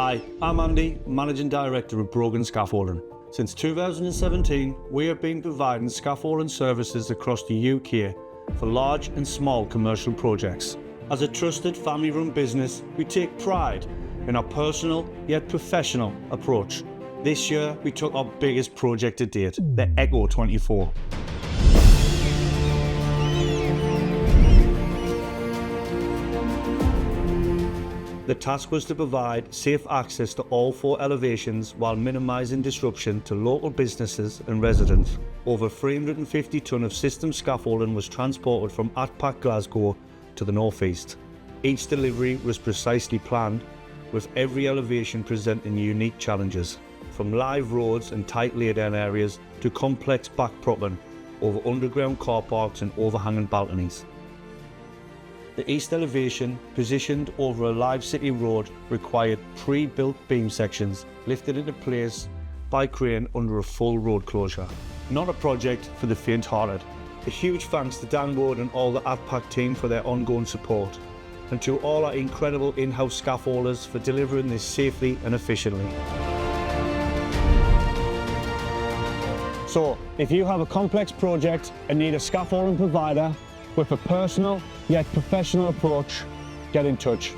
Hi, I'm Andy, Managing Director of Brogan Scaffolding. Since 2017, we have been providing scaffolding services across the UK for large and small commercial projects. As a trusted family-run business, we take pride in our personal yet professional approach. This year, we took our biggest project to date, the Echo 24. The task was to provide safe access to all 4 elevations while minimising disruption to local businesses and residents. Over 350 tonne of system scaffolding was transported from Atpac, Glasgow to the North East. Each delivery was precisely planned, with every elevation presenting unique challenges, from live roads and tight laid-down areas to complex backpropping over underground car parks and overhanging balconies. The east elevation, positioned over a live city road, required pre-built beam sections lifted into place by crane under a full road closure. Not a project for the faint-hearted. A huge thanks to Dan Ward and all the Atpac team for their ongoing support, and to all our incredible in-house scaffolders for delivering this safely and efficiently. So, if you have a complex project and need a scaffolding provider with a personal yet professional approach, get in touch.